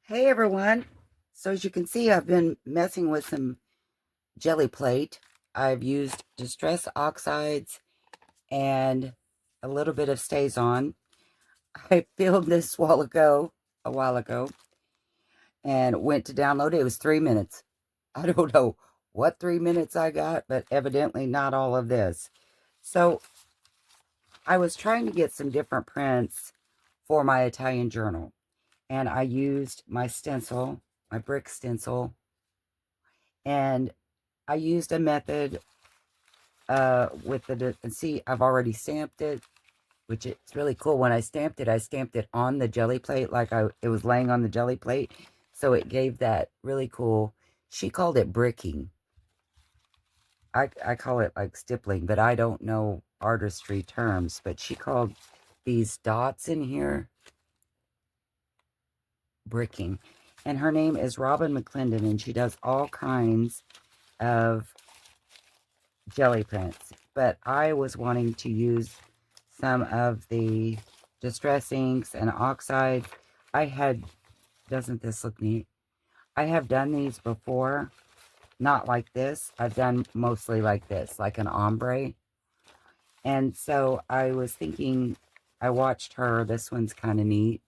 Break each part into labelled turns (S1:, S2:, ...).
S1: Hey everyone. So as you can see, I've been messing with some jelly plate. I've used distress oxides and a little bit of stays on. I filmed this a while ago, and went to download it. It was 3 minutes. I don't know what 3 minutes I got, but evidently not all of this. So I was trying to get some different prints for my Italian journal, and I used my stencil, my brick stencil, and I used a method with the, and see, I've already stamped it, which it's really cool. When I stamped it on the jelly plate, like it was laying on the jelly plate. So it gave that really cool, she called it bricking. I call it like stippling, but I don't know artistry terms, but she called these dots in here bricking. And her name is Robin McClendon, and she does all kinds of jelly prints, but I was wanting to use some of the distress inks and oxides. I had, doesn't this look neat? I have done these before, not like this. I've done mostly like this, like an ombre. And so I was thinking, I watched her. This one's kind of neat.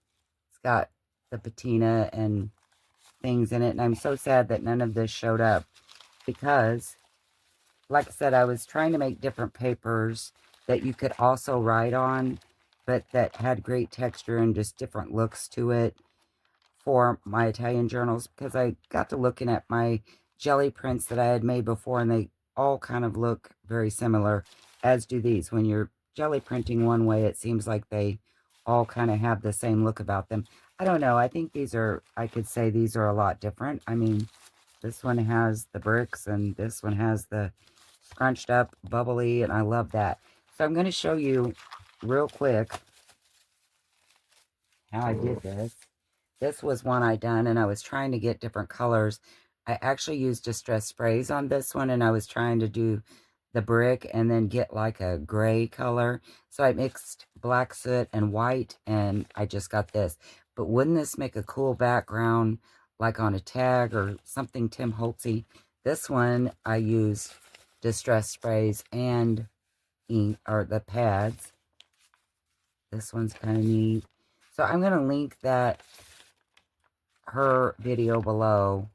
S1: It's got the patina and things in it. And I'm so sad that none of this showed up because, like I said, I was trying to make different papers that you could also write on, but that had great texture and just different looks to it for my Italian journals, because I got to looking at my jelly prints that I had made before, and they all kind of look very similar, as do these. When you're jelly printing one way, it seems like they all kind of have the same look about them. I don't know. I think these are, I could say these are a lot different. I mean, this one has the bricks and this one has the scrunched up, bubbly, and I love that. So I'm going to show you real quick how I did this. This was one I done, and I was trying to get different colors. I actually used distress sprays on this one, and I was trying to do the brick and then get like a gray color. So I mixed black soot and white, and I just got this. But wouldn't this make a cool background, like on a tag or something Tim Holtzy? This one, I used distress sprays and ink, or the pads. This one's kind of neat. So I'm going to link her video below.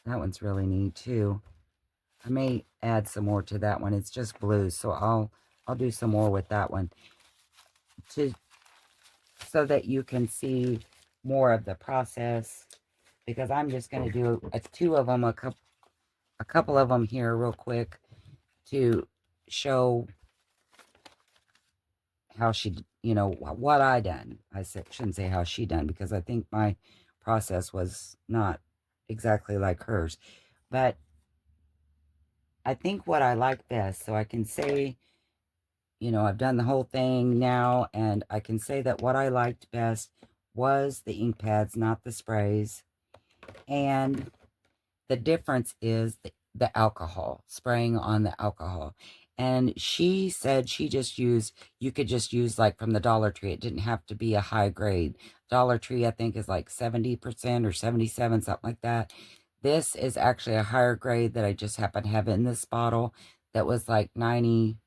S1: That one's really neat too. I may add some more to that one. It's just blue, so I'll do some more with that one to so that you can see more of the process, because I'm just going to do two of them, a couple of them here real quick to show how she, what I done. Shouldn't say how she done, because I think my process was not exactly like hers. But I think what I like best, so I can say, I've done the whole thing now, and I can say that what I liked best was the ink pads, not the sprays. And the difference is the alcohol, spraying on the alcohol. And she said you could just use like from the Dollar Tree. It didn't have to be a high grade. Dollar Tree, I think, is like 70% or 77, something like that. This is actually a higher grade that I just happen to have in this bottle that was like 90.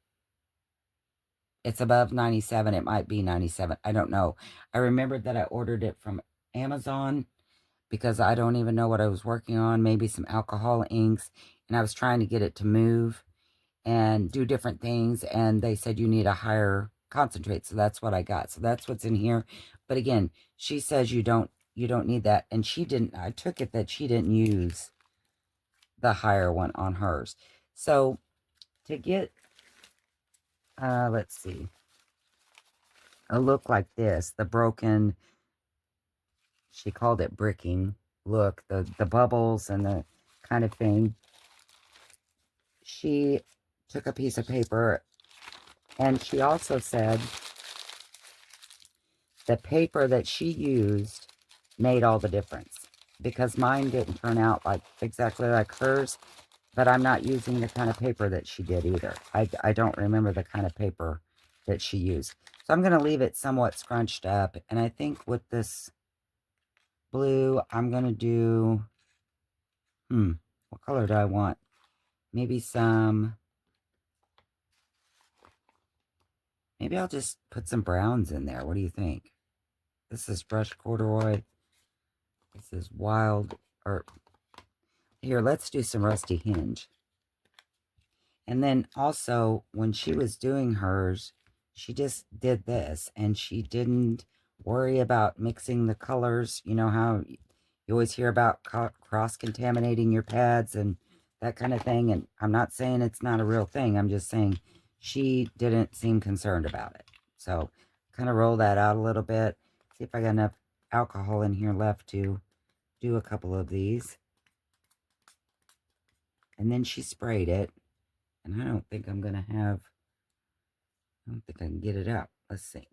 S1: It's above 97. It might be 97. I don't know. I remembered that I ordered it from Amazon because I don't even know what I was working on. Maybe some alcohol inks. And I was trying to get it to move and do different things. And they said you need a higher concentrate. So that's what I got. So that's what's in here. But again, she says you don't need that. And she didn't, I took it that she didn't use the higher one on hers. So to get, let's see, a look like this, the broken, she called it bricking look, the bubbles and the kind of thing. She took a piece of paper, and she also said the paper that she used made all the difference, because mine didn't turn out like exactly like hers, but I'm not using the kind of paper that she did either. I don't remember the kind of paper that she used. So I'm going to leave it somewhat scrunched up, and I think with this blue. I'm going to do, what color do I want? Maybe maybe I'll just put some browns in there. What do you think? This is brushed corduroy. This is wild, or here, let's do some rusty hinge. And then also, when she was doing hers, she just did this, and she didn't worry about mixing the colors. You know how you always hear about cross-contaminating your pads and that kind of thing. And I'm not saying it's not a real thing. I'm just saying she didn't seem concerned about it. So kind of roll that out a little bit. See if I got enough alcohol in here left to do a couple of these. And then she sprayed it. And I don't think I'm going to have... I don't think I can get it out. Let's see.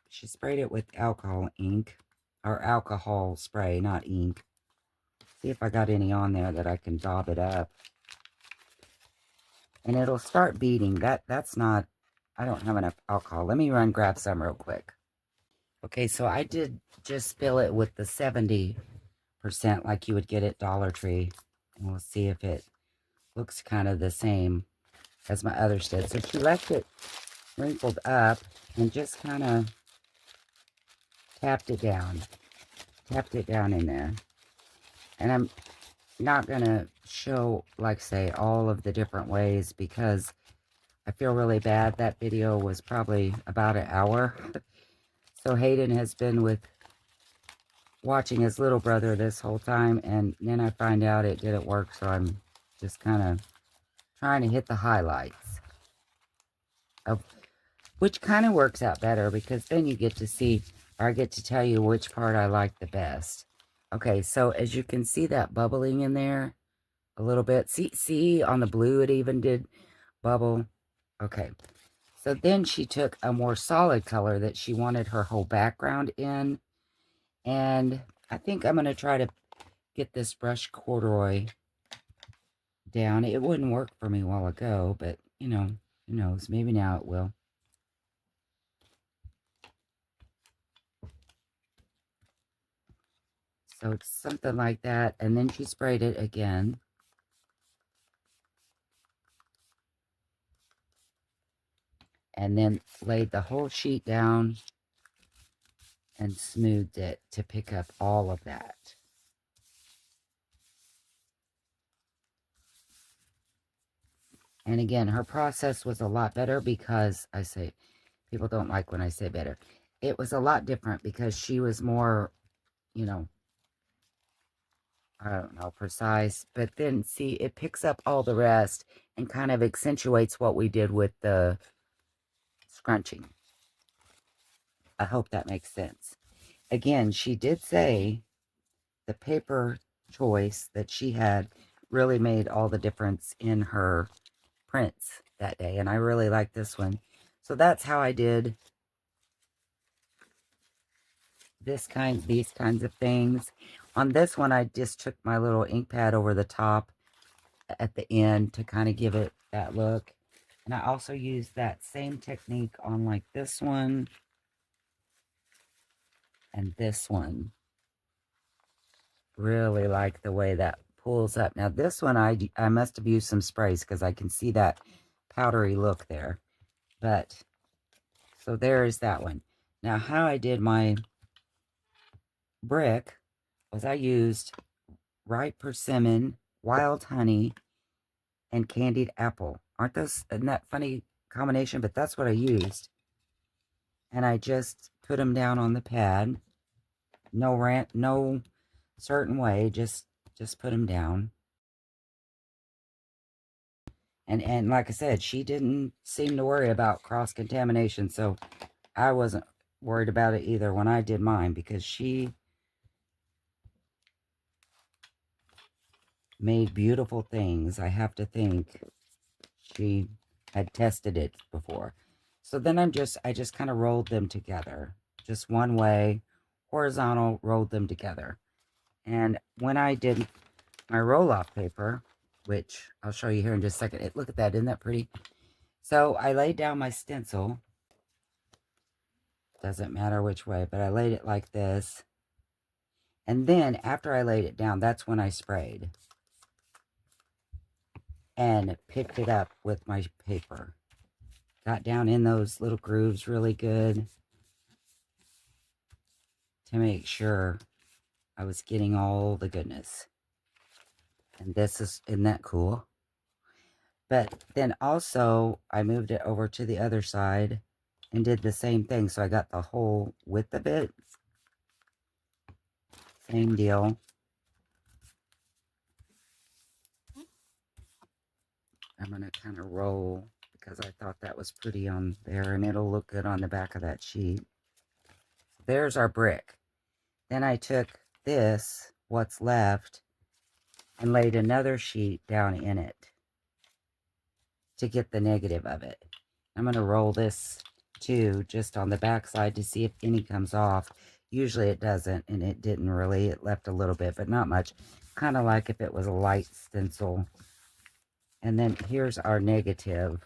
S1: She sprayed it with alcohol ink. Or alcohol spray, not ink. See if I got any on there that I can daub it up. And it'll start beading. That's not... I don't have enough alcohol. Let me run grab some real quick. Okay, so I did just fill it with the 70% like you would get at Dollar Tree. And we'll see if it looks kind of the same as my others did. So she left it wrinkled up and just kind of tapped it down in there. And I'm not going to show, like say, all of the different ways because I feel really bad. That video was probably about an hour. So Hayden has been watching his little brother this whole time, and then I find out it didn't work, so I'm just kind of trying to hit the highlights of which kind of works out better because then you get to see, or I get to tell you which part I like the best. Okay, so as you can see that bubbling in there a little bit. See on the blue it even did bubble. Okay, so then she took a more solid color that she wanted her whole background in. And I think I'm going to try to get this brushed corduroy down. It wouldn't work for me a while ago, but, you know, who knows? Maybe now it will. So it's something like that. And then she sprayed it again. And then laid the whole sheet down and smoothed it to pick up all of that. And again, her process was a lot better because I say, people don't like when I say better. It was a lot different because she was more, you know, I don't know, precise. But then, see, it picks up all the rest and kind of accentuates what we did with the scrunching. I hope that makes sense. Again, she did say the paper choice that she had really made all the difference in her prints that day. And I really like this one. So that's how I did these kinds of things. On this one, I just took my little ink pad over the top at the end to kind of give it that look. And I also used that same technique on like this one and this one. Really like the way that pulls up. Now this one, I must have used some sprays because I can see that powdery look there. But, so there is that one. Now how I did my brick was I used ripe persimmon, wild honey, and candied apple. Isn't that funny combination? But that's what I used. And I just put them down on the pad. No certain way, just put them down. And like I said, she didn't seem to worry about cross-contamination, so I wasn't worried about it either when I did mine, because she made beautiful things. I have to think she had tested it before. So then I just kind of rolled them together. Just one way, horizontal, rolled them together. And when I did my roll-off paper, which I'll show you here in just a second. Look at that, isn't that pretty? So I laid down my stencil. Doesn't matter which way, but I laid it like this. And then after I laid it down, that's when I sprayed and picked it up with my paper. Got down in those little grooves really good to make sure I was getting all the goodness. And isn't that cool? But then also I moved it over to the other side and did the same thing. So I got the whole width of it. Same deal. I'm going to kind of roll because I thought that was pretty on there and it'll look good on the back of that sheet. There's our brick. Then I took this, what's left, and laid another sheet down in it to get the negative of it. I'm going to roll this too, just on the back side to see if any comes off. Usually it doesn't, and it didn't really. It left a little bit, but not much. Kind of like if it was a light stencil. And then here's our negative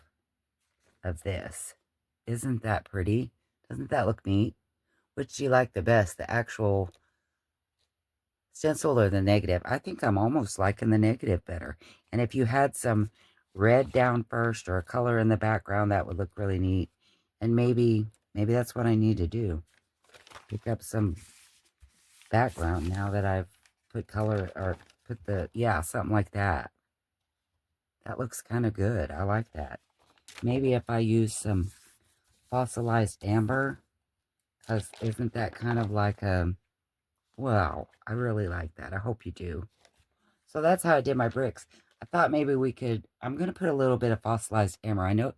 S1: of this. Isn't that pretty? Doesn't that look neat? Which do you like the best, the actual stencil or the negative? I think I'm almost liking the negative better. And if you had some red down first or a color in the background, that would look really neat. And maybe that's what I need to do. Pick up some background now that I've put color or put the, yeah, something like that. That looks kind of good. I like that. Maybe if I use some fossilized amber, because isn't that kind of like a, wow, I really like that. I hope you do. So that's how I did my bricks. I thought maybe we could, I'm going to put a little bit of fossilized amber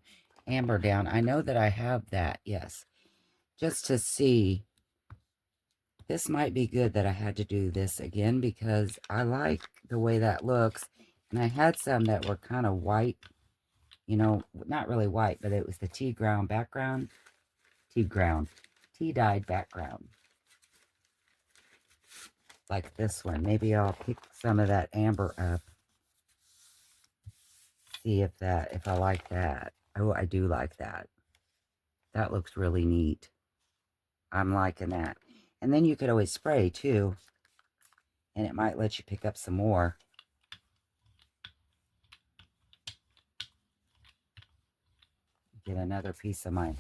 S1: down. I know that I have that, yes. Just to see. This might be good that I had to do this again because I like the way that looks. And I had some that were kind of white, you know, not really white, but it was the tea background. Tea dyed background. Like this one. Maybe I'll pick some of that amber up. See if I like that. Oh, I do like that. That looks really neat. I'm liking that. And then you could always spray too. And it might let you pick up some more. Get another piece of my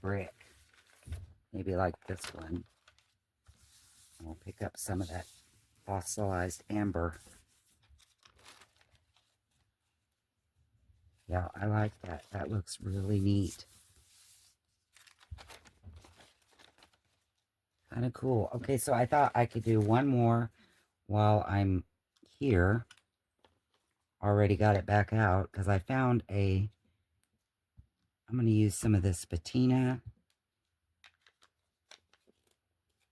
S1: brick. Maybe like this one. We'll pick up some of that fossilized amber. Yeah, I like that. That looks really neat. Kind of cool. Okay, so I thought I could do one more while I'm here. Already got it back out because I found I'm going to use some of this patina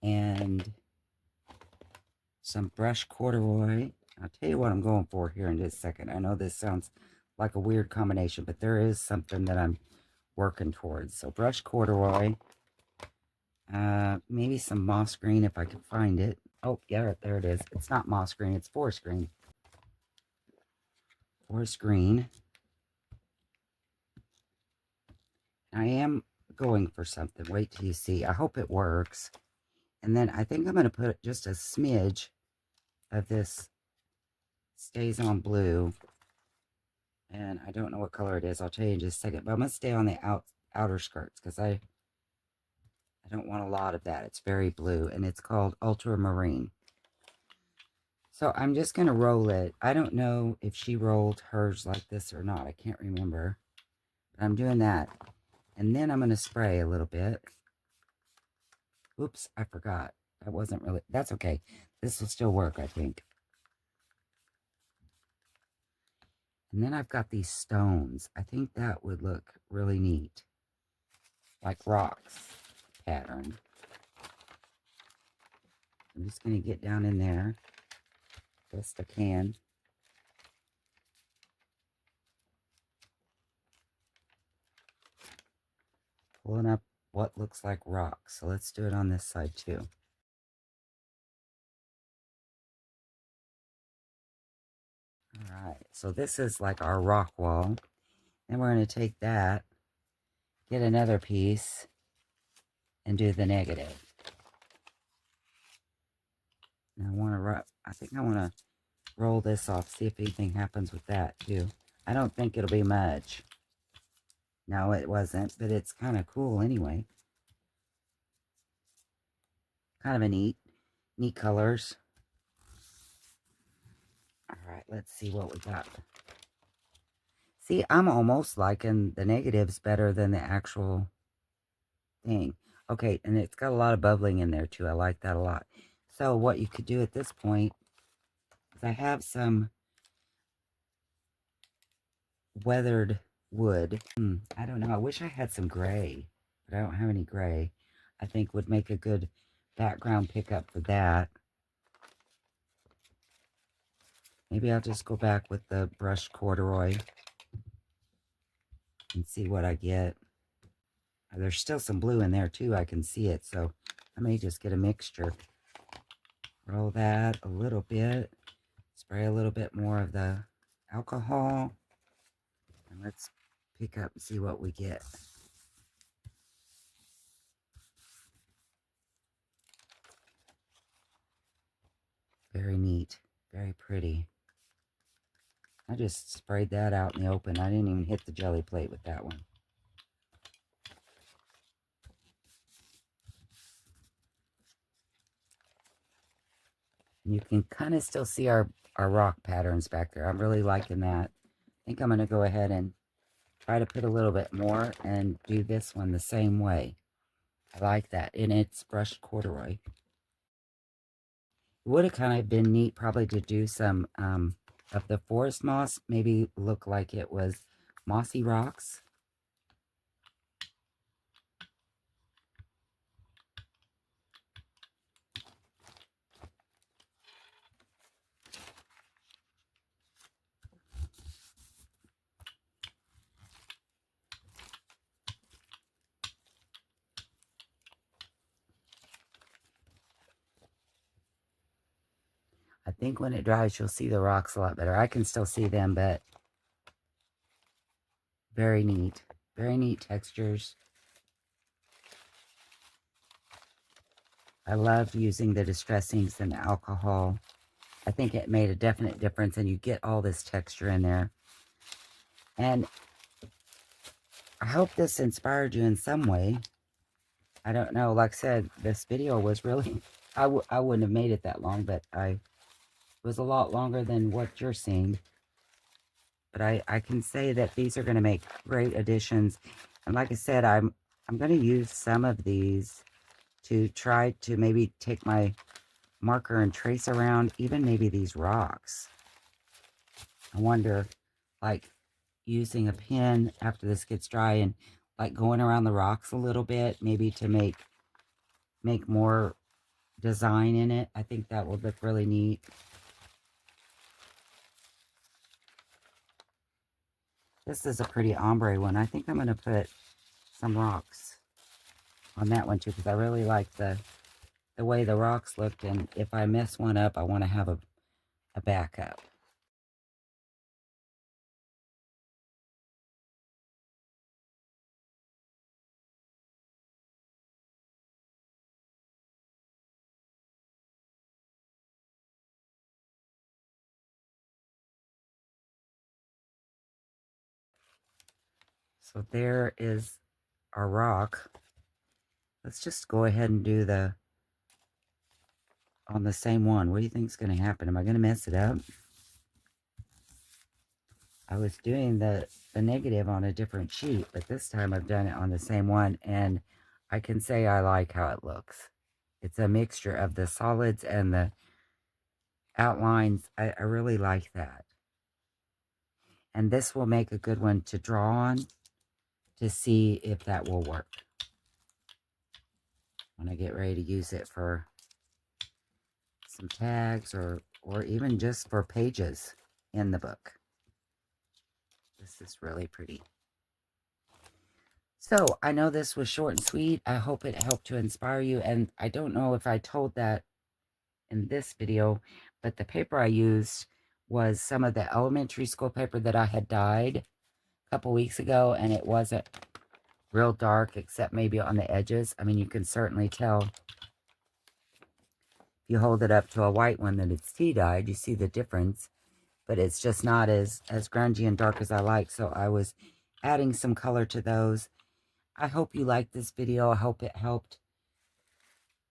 S1: and some brushed corduroy. I'll tell you what I'm going for here in just a second. I know this sounds like a weird combination, but there is something that I'm working towards. So brushed corduroy, maybe some moss green if I can find it. Oh, yeah, there it is. It's not moss green, it's forest green. Forest green. I am going for something. Wait till you see. I hope it works. And then I think I'm going to put just a smidge of this Stays On Blue. And I don't know what color it is. I'll tell you in just a second. But I'm going to stay on the outer skirts because I don't want a lot of that. It's very blue. And it's called Ultramarine. So I'm just going to roll it. I don't know if she rolled hers like this or not. I can't remember. But I'm doing that. And then I'm going to spray a little bit. Oops, I forgot. That wasn't really... That's okay. This will still work, I think. And then I've got these stones. I think that would look really neat. Like rocks pattern. I'm just going to get down in there. Best I can. Pulling up what looks like rocks. So let's do it on this side too. Alright, so this is like our rock wall. Then we're going to take that, get another piece, and do the negative. Now I think I want to roll this off, see if anything happens with that too. I don't think it'll be much. No, it wasn't, but it's kind of cool anyway. Kind of a neat colors. All right, let's see what we got. See, I'm almost liking the negatives better than the actual thing. Okay, and it's got a lot of bubbling in there too. I like that a lot. So what you could do at this point is I have some weathered wood. I don't know. I wish I had some gray, but I don't have any gray. I think would make a good background pickup for that. Maybe I'll just go back with the brushed corduroy and see what I get. There's still some blue in there too. I can see it, so I may just get a mixture. Roll that a little bit. Spray a little bit more of the alcohol. And let's pick up and see what we get. Very neat. Very pretty. I just sprayed that out in the open. I didn't even hit the jelly plate with that one. And you can kind of still see our rock patterns back there. I'm really liking that. I think I'm going to go ahead and try to put a little bit more and do this one the same way. I like that. And it's brushed corduroy. It would have kind of been neat probably to do some of the forest moss. Maybe look like it was mossy rocks. I think when it dries, you'll see the rocks a lot better. I can still see them, but very neat. Very neat textures. I love using the distress inks and the alcohol. I think it made a definite difference, and you get all this texture in there. And I hope this inspired you in some way. I don't know. Like I said, this video was really... I wouldn't have made it that long, but it was a lot longer than what you're seeing. But I can say that these are going to make great additions. And like I said, I'm going to use some of these to try to maybe take my marker and trace around even maybe these rocks. I wonder, like, using a pen after this gets dry and like going around the rocks a little bit, maybe to make more design in it. I think that would look really neat. This is a pretty ombre one. I think I'm going to put some rocks on that one too, because I really like the way the rocks looked, and if I mess one up, I want to have a backup. So there is our rock. Let's just go ahead and do on the same one. What do you think is going to happen? Am I going to mess it up? I was doing the negative on a different sheet, but this time I've done it on the same one, and I can say I like how it looks. It's a mixture of the solids and the outlines. I really like that. And this will make a good one to draw on to see if that will work when I get ready to use it for some tags or even just for pages in the book. This is really pretty. So I know this was short and sweet. I hope it helped to inspire you. And I don't know if I told that in this video, but the paper I used was some of the elementary school paper that I had dyed. a couple weeks ago, and it wasn't real dark, except maybe on the edges. I mean, you can certainly tell if you hold it up to a white one that it's tea-dyed. You see the difference, but it's just not as grungy and dark as I like, so I was adding some color to those. I hope you liked this video. I hope it helped,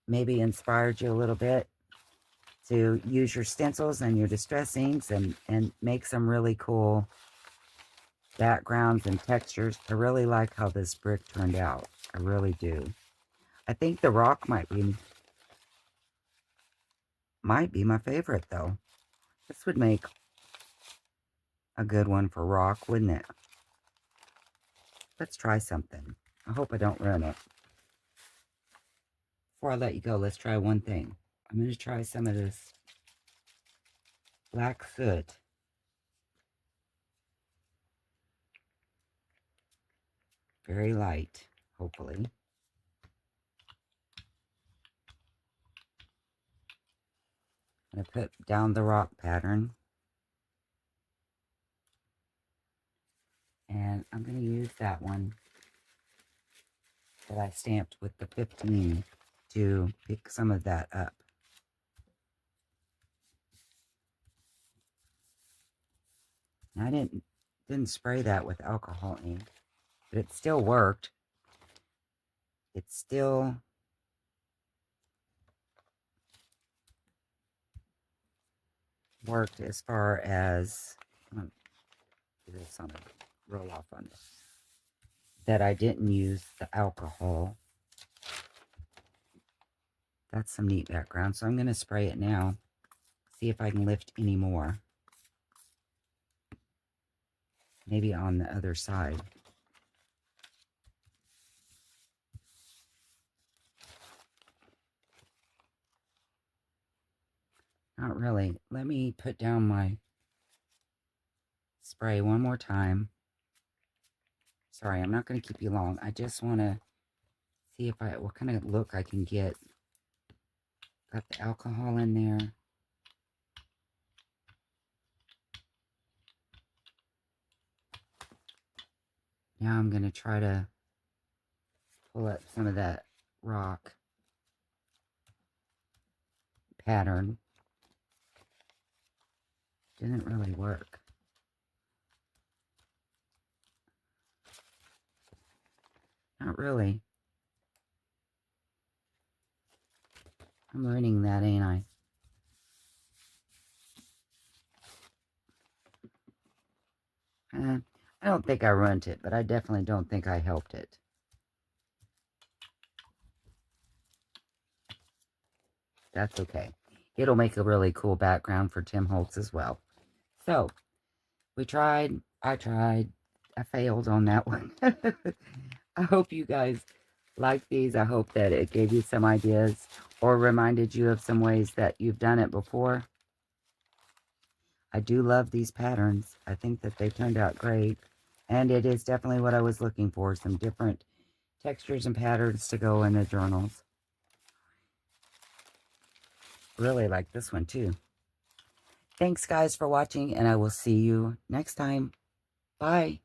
S1: maybe inspired you a little bit to use your stencils and your distress inks and make some really cool backgrounds and textures. I really like how this brick turned out. I really do. I think the rock might be my favorite, though. This would make a good one for rock, wouldn't it? Let's try something. I hope I don't ruin it. Before I let you go, let's try one thing. I'm going to try some of this black soot. Very light, hopefully. I'm going to put down the rock pattern. And I'm going to use that one that I stamped with the 15 to pick some of that up. I didn't spray that with alcohol ink, but it still worked. It still worked as far as, I'm going to do this on a roll off on this, that I didn't use the alcohol. That's some neat background. So I'm going to spray it now, see if I can lift any more. Maybe on the other side. Not really. Let me put down my spray one more time. Sorry, I'm not going to keep you long. I just want to see if what kind of look I can get. Got the alcohol in there. Now I'm going to try to pull up some of that rock pattern. Didn't really work. Not really. I'm ruining that, ain't I? I don't think I ruined it, but I definitely don't think I helped it. That's okay. It'll make a really cool background for Tim Holtz as well. So, we tried. I tried. I failed on that one. I hope you guys like these. I hope that it gave you some ideas or reminded you of some ways that you've done it before. I do love these patterns. I think that they turned out great. And it is definitely what I was looking for. Some different textures and patterns to go in the journals. Really like this one too. Thanks guys for watching, and I will see you next time. Bye.